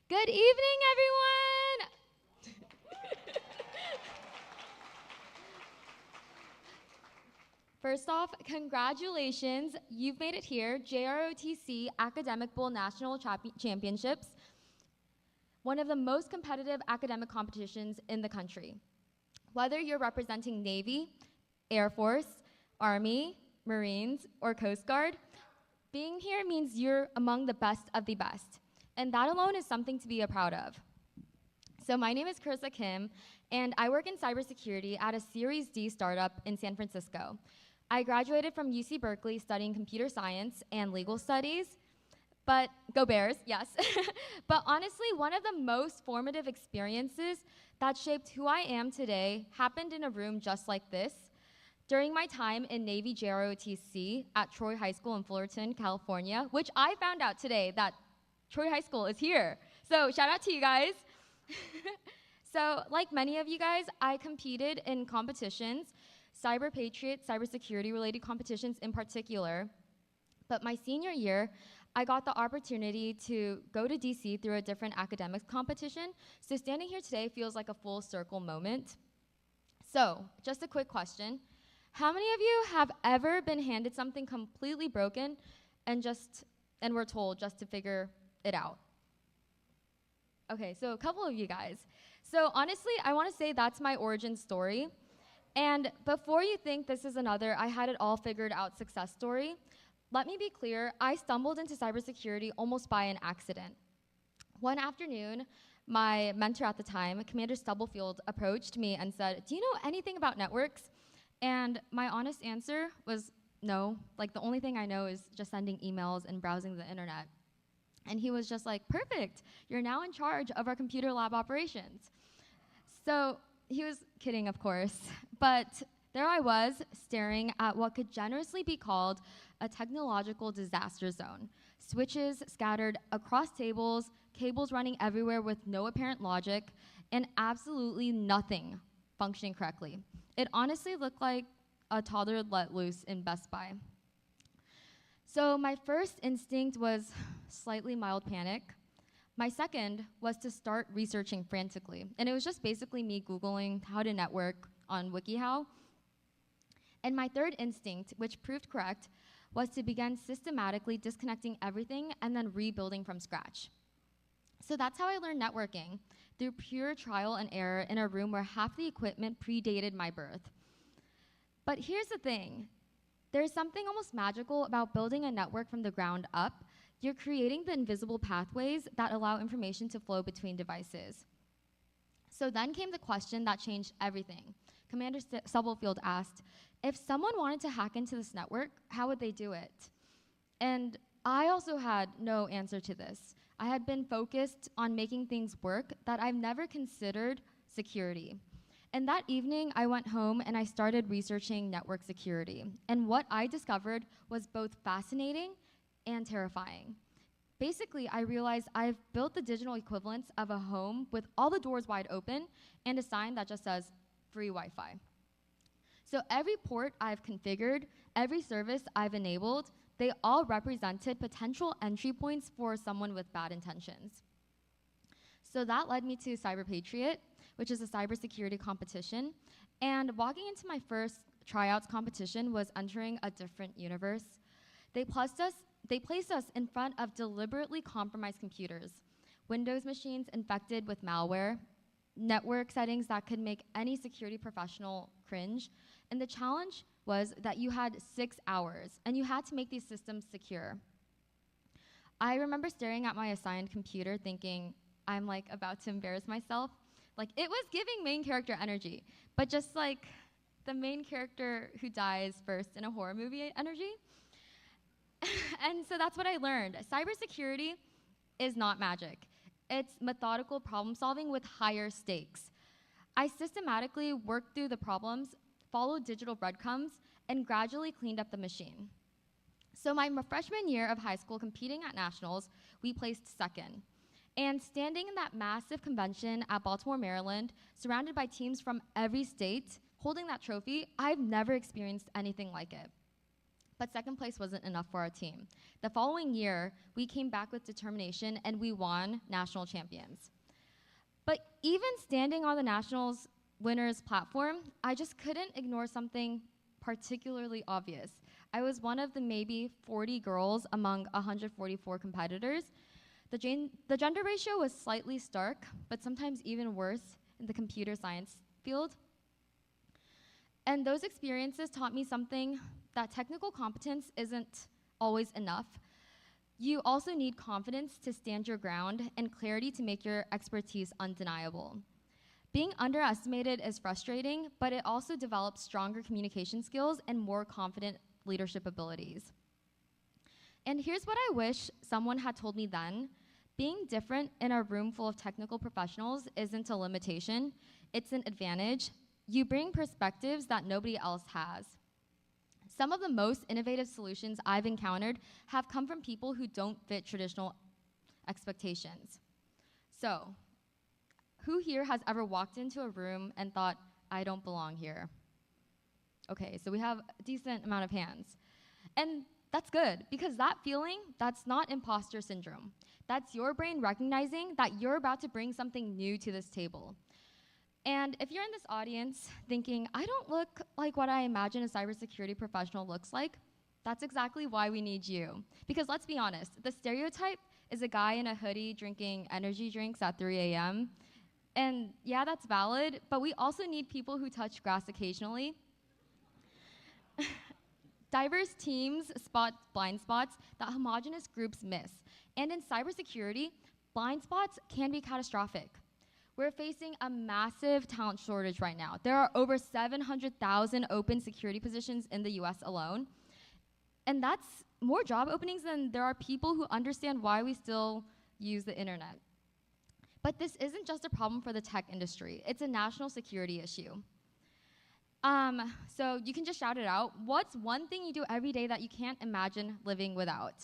Good evening, everyone! First off, congratulations. You've made it here, JROTC Academic Bowl National Championships, one of the most competitive academic competitions in the country. Whether you're representing Navy, Air Force, Army, Marines, or Coast Guard, being here means you're among the best of the best. And that alone is something to be proud of. So my name is Carissa Kim, and I work in cybersecurity at a Series D startup in San Francisco. I graduated from UC Berkeley studying computer science and legal studies, but go Bears, yes. But honestly, one of the most formative experiences that shaped who I am today happened in a room just like this. During my time in Navy JROTC at Troy High School in Fullerton, California, which I found out today that Troy High School is here. So shout out to you guys. So like many of you guys, I competed in competitions, Cyber Patriot, cybersecurity related competitions in particular. But my senior year, I got the opportunity to go to DC through a different academics competition. So standing here today feels like a full circle moment. So just a quick question. How many of you have ever been handed something completely broken and were told just to figure it out? Okay, so a couple of you guys. So honestly, I want to say that's my origin story. And before you think this is another I had it all figured out success story, let me be clear, I stumbled into cybersecurity almost by an accident. One afternoon, my mentor at the time, Commander Stubblefield, approached me and said, "Do you know anything about networks?" And my honest answer was no. Like, the only thing I know is just sending emails and browsing the internet. And he was just like, "Perfect, you're now in charge of our computer lab operations." So he was kidding, of course, but there I was staring at what could generously be called a technological disaster zone. Switches scattered across tables, cables running everywhere with no apparent logic, and absolutely nothing functioning correctly. It honestly looked like a toddler let loose in Best Buy. So my first instinct was slightly mild panic. My second was to start researching frantically. And it was just basically me Googling how to network on WikiHow. And my third instinct, which proved correct, was to begin systematically disconnecting everything and then rebuilding from scratch. So that's how I learned networking, through pure trial and error in a room where half the equipment predated my birth. But here's the thing. There's something almost magical about building a network from the ground up. You're creating the invisible pathways that allow information to flow between devices. So then came the question that changed everything. Commander Stubblefield asked, if someone wanted to hack into this network, how would they do it? And I also had no answer to this. I had been focused on making things work that I've never considered security. And that evening, I went home and I started researching network security. And what I discovered was both fascinating and terrifying. Basically, I realized I've built the digital equivalents of a home with all the doors wide open and a sign that just says free Wi-Fi. So every port I've configured, every service I've enabled, they all represented potential entry points for someone with bad intentions. So that led me to Cyber Patriot, which is a cybersecurity competition. And walking into my first tryouts competition was entering a different universe. They placed us in front of deliberately compromised computers, Windows machines infected with malware, network settings that could make any security professional cringe. And the challenge was that you had 6 hours, and you had to make these systems secure. I remember staring at my assigned computer thinking, I'm like about to embarrass myself. Like, it was giving main character energy, but just like the main character who dies first in a horror movie energy. And so that's what I learned. Cybersecurity is not magic. It's methodical problem solving with higher stakes. I systematically worked through the problems, followed digital breadcrumbs, and gradually cleaned up the machine. So my freshman year of high school competing at nationals, we placed second. And standing in that massive convention at Baltimore, Maryland, surrounded by teams from every state, holding that trophy, I've never experienced anything like it. But second place wasn't enough for our team. The following year, we came back with determination and we won national champions. But even standing on the nationals winners platform, I just couldn't ignore something particularly obvious. I was one of the maybe 40 girls among 144 competitors. The gender ratio was slightly stark, but sometimes even worse in the computer science field. And those experiences taught me something, that technical competence isn't always enough. You also need confidence to stand your ground and clarity to make your expertise undeniable. Being underestimated is frustrating, but it also develops stronger communication skills and more confident leadership abilities. And here's what I wish someone had told me then. Being different in a room full of technical professionals isn't a limitation, it's an advantage. You bring perspectives that nobody else has. Some of the most innovative solutions I've encountered have come from people who don't fit traditional expectations. So, who here has ever walked into a room and thought, I don't belong here? Okay, so we have a decent amount of hands. And that's good, because that feeling, that's not imposter syndrome. That's your brain recognizing that you're about to bring something new to this table. And if you're in this audience thinking, I don't look like what I imagine a cybersecurity professional looks like, that's exactly why we need you. Because let's be honest, the stereotype is a guy in a hoodie drinking energy drinks at 3 a.m. And yeah, that's valid, but we also need people who touch grass occasionally. Diverse teams spot blind spots that homogenous groups miss. And in cybersecurity, blind spots can be catastrophic. We're facing a massive talent shortage right now. There are over 700,000 open security positions in the US alone. And that's more job openings than there are people who understand why we still use the internet. But this isn't just a problem for the tech industry. It's a national security issue. So you can just shout it out. What's one thing you do every day that you can't imagine living without?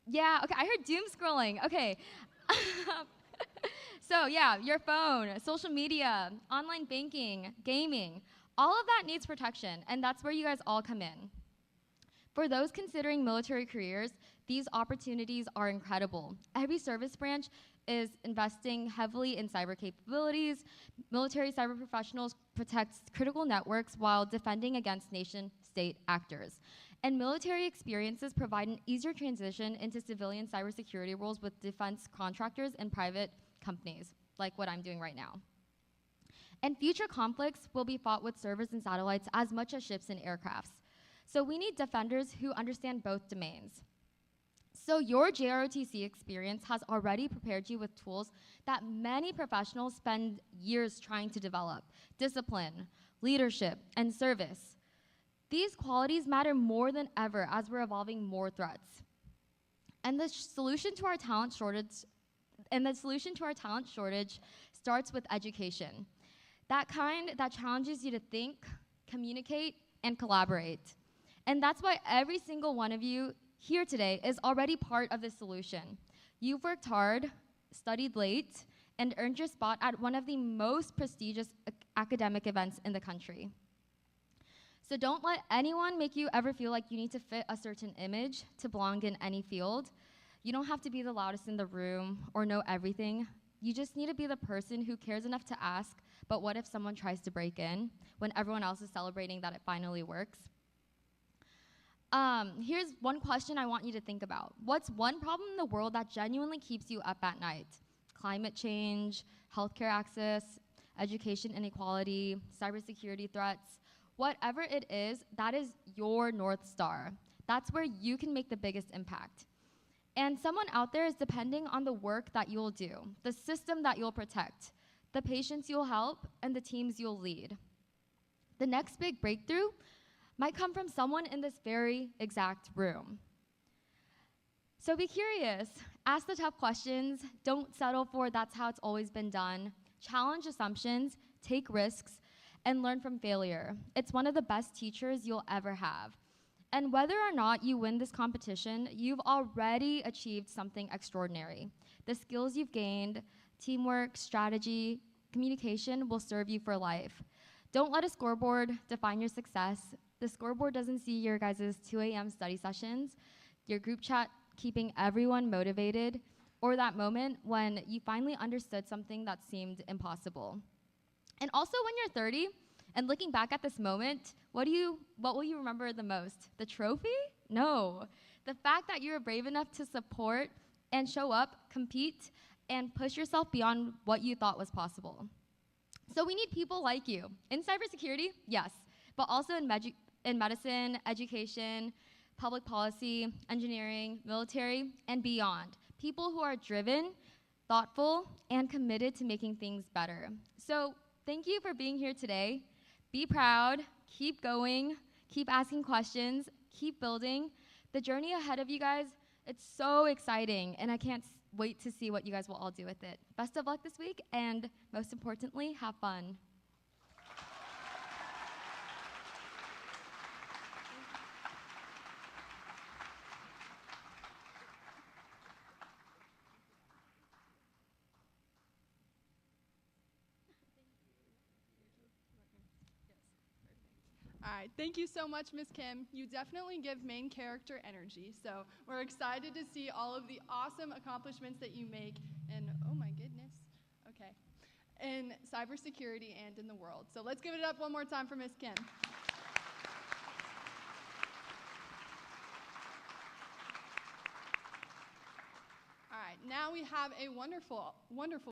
Yeah, okay, I heard doom scrolling. Okay. So yeah, your phone, social media, online banking, gaming, all of that needs protection, and that's where you guys all come in. For those considering military careers, these opportunities are incredible. Every service branch is investing heavily in cyber capabilities. Military cyber professionals protect critical networks while defending against nation-state actors. And military experiences provide an easier transition into civilian cybersecurity roles with defense contractors and private companies, like what I'm doing right now. And future conflicts will be fought with servers and satellites as much as ships and aircrafts. So we need defenders who understand both domains. So your JROTC experience has already prepared you with tools that many professionals spend years trying to develop: discipline, leadership, and service. These qualities matter more than ever as we're evolving more threats. And the solution to our talent shortage starts with education. That kind that challenges you to think, communicate, and collaborate. And that's why every single one of you here today is already part of the solution. You've worked hard, studied late, and earned your spot at one of the most prestigious academic events in the country. So don't let anyone make you ever feel like you need to fit a certain image to belong in any field. You don't have to be the loudest in the room or know everything. You just need to be the person who cares enough to ask, but what if someone tries to break in when everyone else is celebrating that it finally works? Here's one question I want you to think about. What's one problem in the world that genuinely keeps you up at night? Climate change, healthcare access, education inequality, cybersecurity threats. Whatever it is, that is your North Star. That's where you can make the biggest impact. And someone out there is depending on the work that you'll do, the system that you'll protect, the patients you'll help, and the teams you'll lead. The next big breakthrough might come from someone in this very exact room. So be curious, ask the tough questions, don't settle for that's how it's always been done, challenge assumptions, take risks, and learn from failure. It's one of the best teachers you'll ever have. And whether or not you win this competition, you've already achieved something extraordinary. The skills you've gained, teamwork, strategy, communication will serve you for life. Don't let a scoreboard define your success. the scoreboard doesn't see your guys' 2 a.m. study sessions, your group chat keeping everyone motivated, or that moment when you finally understood something that seemed impossible. And also when you're 30 and looking back at this moment, what will you remember the most? The trophy? No. The fact that you were brave enough to support and show up, compete, and push yourself beyond what you thought was possible. So we need people like you. In cybersecurity, yes, but also in medicine, education, public policy, engineering, military, and beyond. People who are driven, thoughtful, and committed to making things better. So thank you for being here today. Be proud, keep going, keep asking questions, keep building. The journey ahead of you guys, it's so exciting, and I can't wait to see what you guys will all do with it. Best of luck this week, and most importantly, have fun. All right, thank you so much, Miss Kim. You definitely give main character energy, so we're excited to see all of the awesome accomplishments that you make in, oh my goodness, okay, in cybersecurity and in the world. So let's give it up one more time for Miss Kim. All right, now we have a wonderful